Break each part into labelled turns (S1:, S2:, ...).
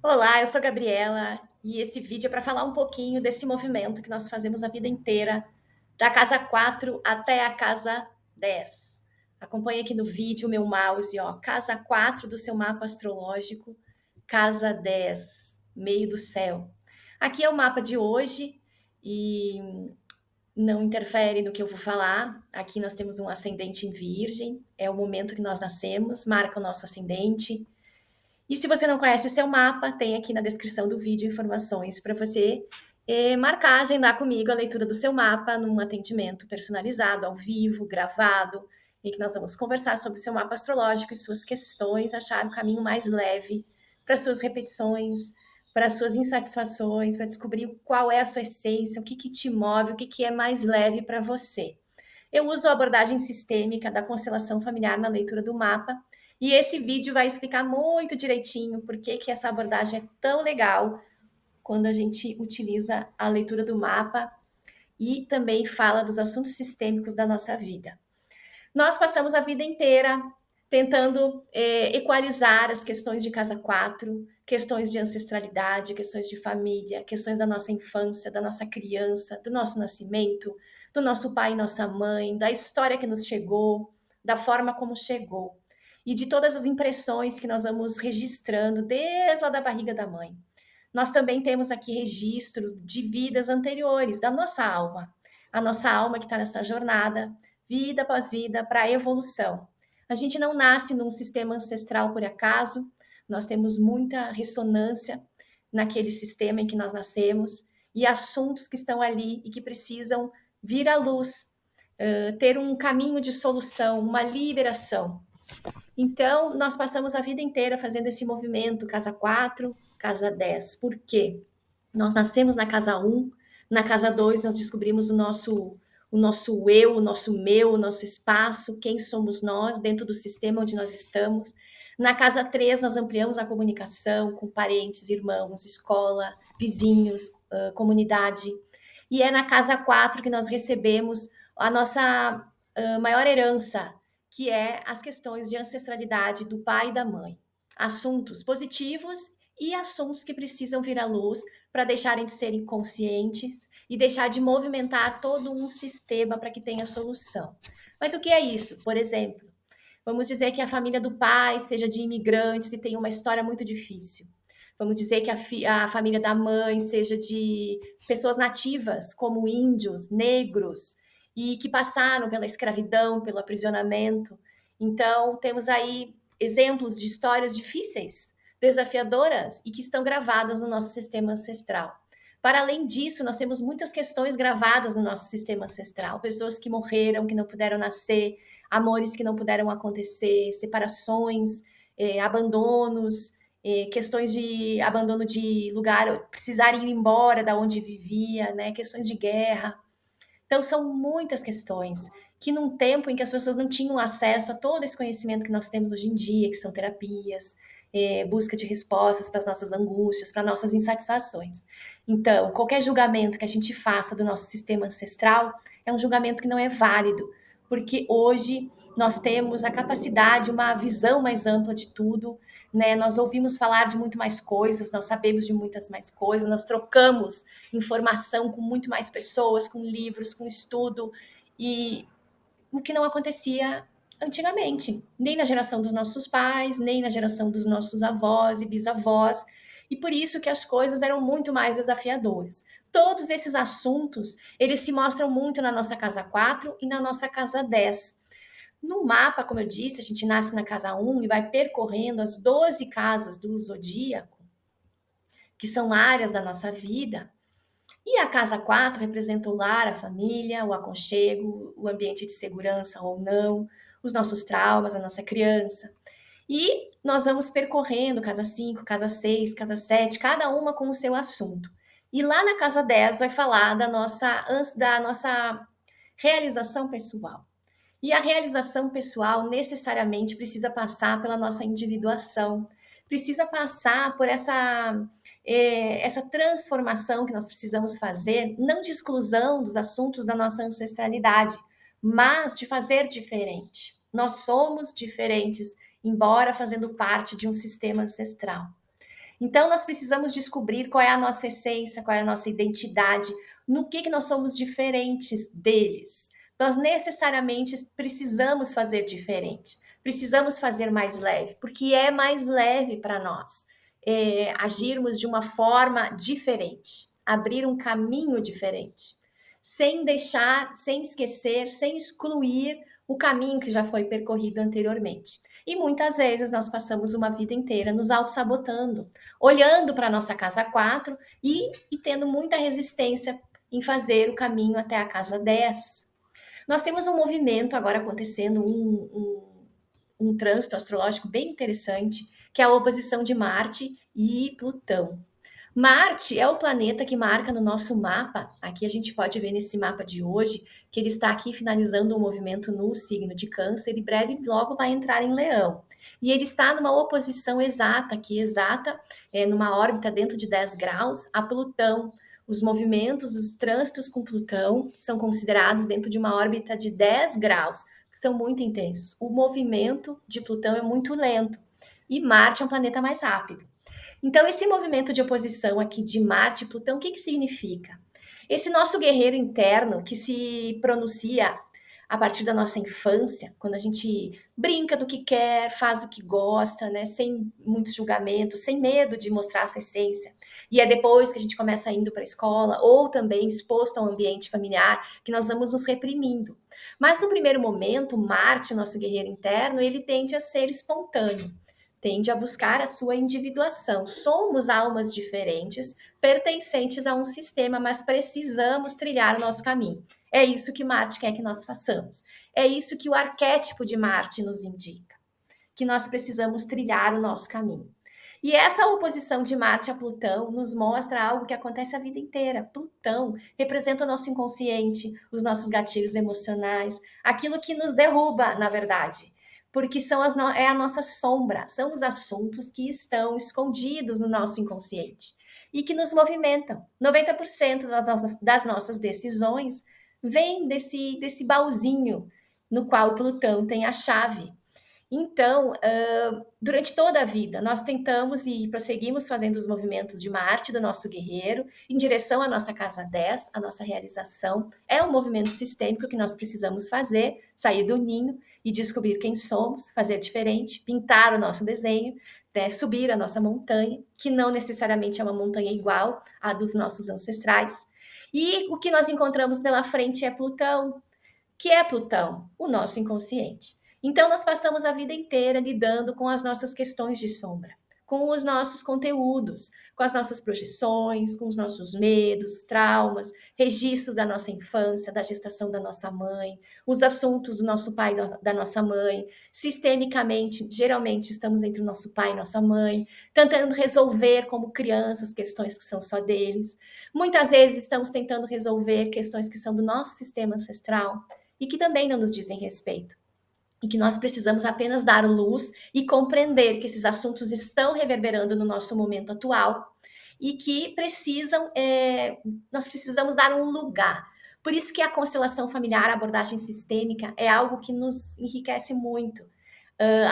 S1: Olá, eu sou a Gabriela e esse vídeo é para falar um pouquinho desse movimento que nós fazemos a vida inteira, da casa 4 até a casa 10. Acompanhe aqui no vídeo o meu mouse, ó, casa 4 do seu mapa astrológico, casa 10, meio do céu. Aqui é o mapa de hoje e não interfere no que eu vou falar. Aqui nós temos um ascendente em Virgem, é o momento que nós nascemos, marca o nosso ascendente. E se você não conhece seu mapa, tem aqui na descrição do vídeo informações para você marcar, agendar comigo a leitura do seu mapa num atendimento personalizado, ao vivo, gravado, em que nós vamos conversar sobre o seu mapa astrológico e suas questões, achar o caminho mais leve para suas repetições, para suas insatisfações, para descobrir qual é a sua essência, o que, que te move, o que, que é mais leve para você. Eu uso a abordagem sistêmica da constelação familiar na leitura do mapa, e esse vídeo vai explicar muito direitinho por que que essa abordagem é tão legal quando a gente utiliza a leitura do mapa e também fala dos assuntos sistêmicos da nossa vida. Nós passamos a vida inteira tentando equalizar as questões de casa 4, questões de ancestralidade, questões de família, questões da nossa infância, da nossa criança, do nosso nascimento, do nosso pai e nossa mãe, da história que nos chegou, da forma como chegou e de todas as impressões que nós vamos registrando desde lá da barriga da mãe. Nós também temos aqui registros de vidas anteriores da nossa alma, a nossa alma que está nessa jornada, vida após vida, para a evolução. A gente não nasce num sistema ancestral por acaso, nós temos muita ressonância naquele sistema em que nós nascemos e assuntos que estão ali e que precisam vir à luz, ter um caminho de solução, uma liberação. Então, nós passamos a vida inteira fazendo esse movimento, casa 4, casa 10. Por quê? Nós nascemos na casa 1, na casa 2 nós descobrimos o nosso eu, o nosso meu, o nosso espaço, quem somos nós dentro do sistema onde nós estamos. Na casa 3 nós ampliamos a comunicação com parentes, irmãos, escola, vizinhos, comunidade. E é na casa 4 que nós recebemos a nossa maior herança, que é as questões de ancestralidade do pai e da mãe. Assuntos positivos e assuntos que precisam vir à luz para deixarem de serem conscientes e deixar de movimentar todo um sistema para que tenha solução. Mas o que é isso? Por exemplo, vamos dizer que a família do pai seja de imigrantes e tenha uma história muito difícil. Vamos dizer que a família da mãe seja de pessoas nativas, como índios, negros, e que passaram pela escravidão, pelo aprisionamento. Então, temos aí exemplos de histórias difíceis, desafiadoras e que estão gravadas no nosso sistema ancestral. Para além disso, nós temos muitas questões gravadas no nosso sistema ancestral, pessoas que morreram, que não puderam nascer, amores que não puderam acontecer, separações, abandonos, questões de abandono de lugar, precisar ir embora da onde vivia, né? Questões de guerra. Então, são muitas questões que, num tempo em que as pessoas não tinham acesso a todo esse conhecimento que nós temos hoje em dia, que são terapias, busca de respostas para as nossas angústias, para nossas insatisfações. Então, qualquer julgamento que a gente faça do nosso sistema ancestral é um julgamento que não é válido, porque hoje nós temos a capacidade, uma visão mais ampla de tudo, né? Nós ouvimos falar de muito mais coisas, nós sabemos de muitas mais coisas, nós trocamos informação com muito mais pessoas, com livros, com estudo, e o que não acontecia antigamente, nem na geração dos nossos pais, nem na geração dos nossos avós e bisavós, e por isso que as coisas eram muito mais desafiadoras. Todos esses assuntos, eles se mostram muito na nossa casa 4 e na nossa casa 10. No mapa, como eu disse, a gente nasce na casa 1 e vai percorrendo as 12 casas do zodíaco, que são áreas da nossa vida, e a casa 4 representa o lar, a família, o aconchego, o ambiente de segurança ou não, os nossos traumas, a nossa criança. E nós vamos percorrendo casa 5, casa 6, casa 7, cada uma com o seu assunto. E lá na casa 10 vai falar da nossa realização pessoal. E a realização pessoal necessariamente precisa passar pela nossa individuação, precisa passar por essa transformação que nós precisamos fazer, não de exclusão dos assuntos da nossa ancestralidade, mas de fazer diferente. Nós somos diferentes, embora fazendo parte de um sistema ancestral. Então, nós precisamos descobrir qual é a nossa essência, qual é a nossa identidade, no que nós somos diferentes deles. Nós necessariamente precisamos fazer diferente, precisamos fazer mais leve, porque é mais leve para nós agirmos de uma forma diferente, abrir um caminho diferente, sem deixar, sem esquecer, sem excluir o caminho que já foi percorrido anteriormente. E muitas vezes nós passamos uma vida inteira nos auto-sabotando, olhando para a nossa casa 4 e tendo muita resistência em fazer o caminho até a casa 10. Nós temos um movimento agora acontecendo, um trânsito astrológico bem interessante, que é a oposição de Marte e Plutão. Marte é o planeta que marca no nosso mapa, aqui a gente pode ver nesse mapa de hoje, que ele está aqui finalizando um movimento no signo de Câncer e breve logo vai entrar em Leão. E ele está numa oposição exata, numa órbita dentro de 10 graus, a Plutão. Os movimentos, os trânsitos com Plutão são considerados dentro de uma órbita de 10 graus, que são muito intensos. O movimento de Plutão é muito lento e Marte é um planeta mais rápido. Então, esse movimento de oposição aqui de Marte e Plutão, o que significa? Esse nosso guerreiro interno que se pronuncia a partir da nossa infância, quando a gente brinca do que quer, faz o que gosta, né, sem muitos julgamentos, sem medo de mostrar a sua essência. E é depois que a gente começa indo para a escola ou também exposto ao ambiente familiar que nós vamos nos reprimindo. Mas no primeiro momento, Marte, nosso guerreiro interno, ele tende a ser espontâneo, tende a buscar a sua individuação. Somos almas diferentes, pertencentes a um sistema, mas precisamos trilhar o nosso caminho. É isso que Marte quer que nós façamos. É isso que o arquétipo de Marte nos indica, que nós precisamos trilhar o nosso caminho. E essa oposição de Marte a Plutão nos mostra algo que acontece a vida inteira. Plutão representa o nosso inconsciente, os nossos gatilhos emocionais, aquilo que nos derruba, na verdade, porque é a nossa sombra, são os assuntos que estão escondidos no nosso inconsciente e que nos movimentam. 90% das nossas decisões vem desse baúzinho no qual Plutão tem a chave. Então, durante toda a vida, nós tentamos e prosseguimos fazendo os movimentos de Marte, do nosso guerreiro, em direção à nossa casa 10, a nossa realização. É um movimento sistêmico que nós precisamos fazer, sair do ninho e descobrir quem somos, fazer diferente, pintar o nosso desenho, né, subir a nossa montanha, que não necessariamente é uma montanha igual à dos nossos ancestrais. E o que nós encontramos pela frente é Plutão. Que é Plutão? O nosso inconsciente. Então, nós passamos a vida inteira lidando com as nossas questões de sombra, com os nossos conteúdos, com as nossas projeções, com os nossos medos, traumas, registros da nossa infância, da gestação da nossa mãe, os assuntos do nosso pai e da nossa mãe. Sistemicamente, geralmente, estamos entre o nosso pai e nossa mãe, tentando resolver como crianças questões que são só deles. Muitas vezes, estamos tentando resolver questões que são do nosso sistema ancestral e que também não nos dizem respeito. E que nós precisamos apenas dar luz e compreender que esses assuntos estão reverberando no nosso momento atual e que nós precisamos dar um lugar. Por isso que a constelação familiar, a abordagem sistêmica, é algo que nos enriquece muito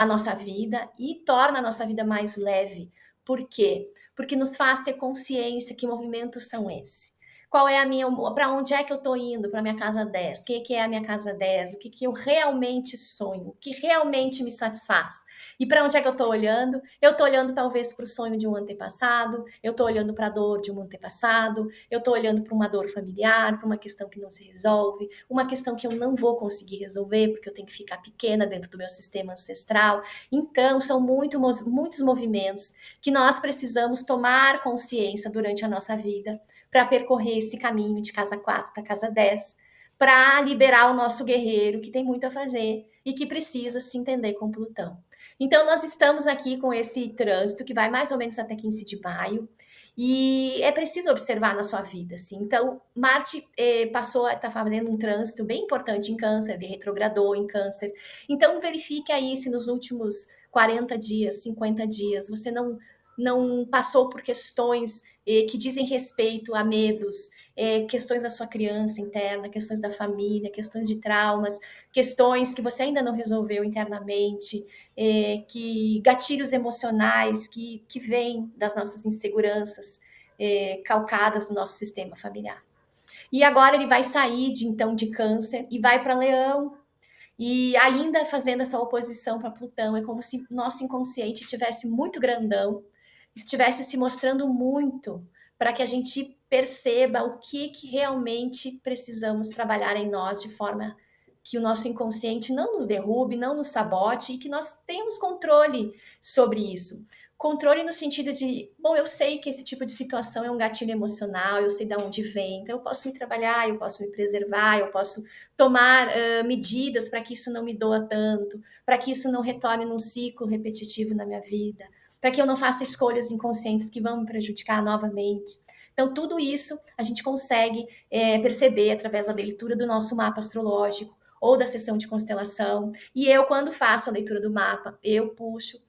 S1: a nossa vida e torna a nossa vida mais leve. Por quê? Porque nos faz ter consciência que movimentos são esses. Qual é a minha, para onde é que eu estou indo para minha casa 10? Quem que é a minha casa 10? O que eu realmente sonho? O que realmente me satisfaz? E para onde é que eu estou olhando? Eu estou olhando talvez para o sonho de um antepassado, eu estou olhando para a dor de um antepassado, eu estou olhando para uma dor familiar, para uma questão que não se resolve, uma questão que eu não vou conseguir resolver porque eu tenho que ficar pequena dentro do meu sistema ancestral. Então, são muitos movimentos que nós precisamos tomar consciência durante a nossa vida para percorrer esse caminho de casa 4 para casa 10, para liberar o nosso guerreiro, que tem muito a fazer e que precisa se entender com Plutão. Então, nós estamos aqui com esse trânsito que vai mais ou menos até 15 de maio, e é preciso observar na sua vida, assim. Então, Marte passou a estar fazendo um trânsito bem importante em Câncer, ele retrogradou em Câncer. Então, verifique aí se nos últimos 40 dias, 50 dias, você não não passou por questões que dizem respeito a medos, questões da sua criança interna, questões da família, questões de traumas, questões que você ainda não resolveu internamente, que gatilhos emocionais que vêm das nossas inseguranças, calcadas no nosso sistema familiar. E agora ele vai sair então de Câncer e vai para Leão, e ainda fazendo essa oposição para Plutão. É como se nosso inconsciente tivesse muito grandão, estivesse se mostrando muito, para que a gente perceba o que realmente precisamos trabalhar em nós, de forma que o nosso inconsciente não nos derrube, não nos sabote, e que nós tenhamos controle sobre isso. Controle no sentido de, bom, eu sei que esse tipo de situação é um gatilho emocional, eu sei de onde vem, então eu posso me trabalhar, eu posso me preservar, eu posso tomar medidas para que isso não me doa tanto, para que isso não retorne num ciclo repetitivo na minha vida, para que eu não faça escolhas inconscientes que vão me prejudicar novamente. Então, tudo isso a gente consegue perceber através da leitura do nosso mapa astrológico ou da sessão de constelação. E eu, quando faço a leitura do mapa, eu puxo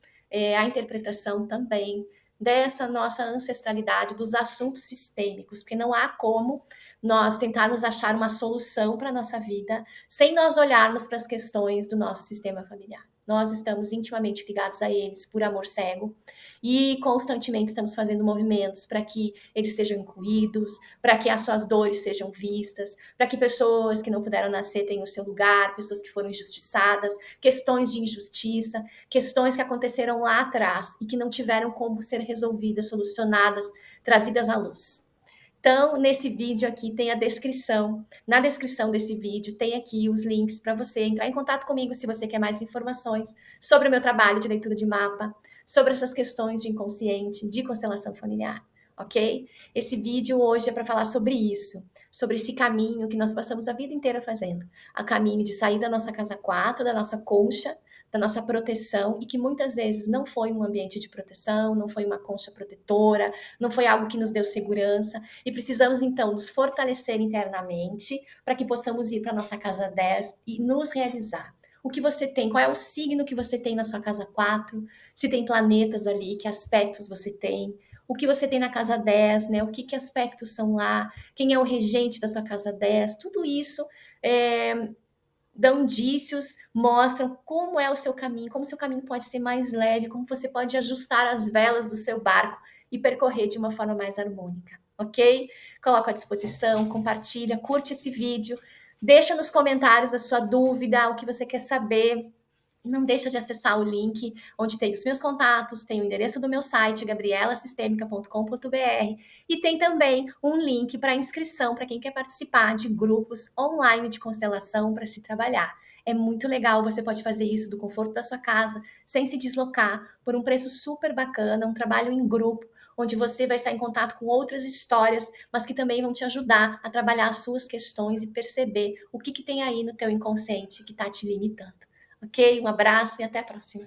S1: a interpretação também dessa nossa ancestralidade, dos assuntos sistêmicos, porque não há como nós tentarmos achar uma solução para a nossa vida sem nós olharmos para as questões do nosso sistema familiar. Nós estamos intimamente ligados a eles por amor cego e constantemente estamos fazendo movimentos para que eles sejam incluídos, para que as suas dores sejam vistas, para que pessoas que não puderam nascer tenham o seu lugar, pessoas que foram injustiçadas, questões de injustiça, questões que aconteceram lá atrás e que não tiveram como ser resolvidas, solucionadas, trazidas à luz. Então, nesse vídeo aqui tem a descrição. Na descrição desse vídeo tem aqui os links para você entrar em contato comigo se você quer mais informações sobre o meu trabalho de leitura de mapa, sobre essas questões de inconsciente, de constelação familiar, ok? Esse vídeo hoje é para falar sobre isso, sobre esse caminho que nós passamos a vida inteira fazendo. A caminho de sair da nossa casa 4, da nossa concha, da nossa proteção, e que muitas vezes não foi um ambiente de proteção, não foi uma concha protetora, não foi algo que nos deu segurança, e precisamos então nos fortalecer internamente para que possamos ir para a nossa casa 10 e nos realizar. O que você tem? Qual é o signo que você tem na sua casa 4? Se tem planetas ali, que aspectos você tem? O que você tem na casa 10, né? O que aspectos são lá? Quem é o regente da sua casa 10? Tudo isso dão indícios, mostram como é o seu caminho, como o seu caminho pode ser mais leve, como você pode ajustar as velas do seu barco e percorrer de uma forma mais harmônica, ok? Coloco à disposição, compartilha, curte esse vídeo, deixa nos comentários a sua dúvida, o que você quer saber. E não deixa de acessar o link onde tem os meus contatos, tem o endereço do meu site, gabrielasistemica.com.br, e tem também um link para inscrição para quem quer participar de grupos online de constelação para se trabalhar. É muito legal, você pode fazer isso do conforto da sua casa, sem se deslocar, por um preço super bacana, um trabalho em grupo, onde você vai estar em contato com outras histórias, mas que também vão te ajudar a trabalhar as suas questões e perceber o que tem aí no teu inconsciente que está te limitando. Ok? Um abraço e até a próxima.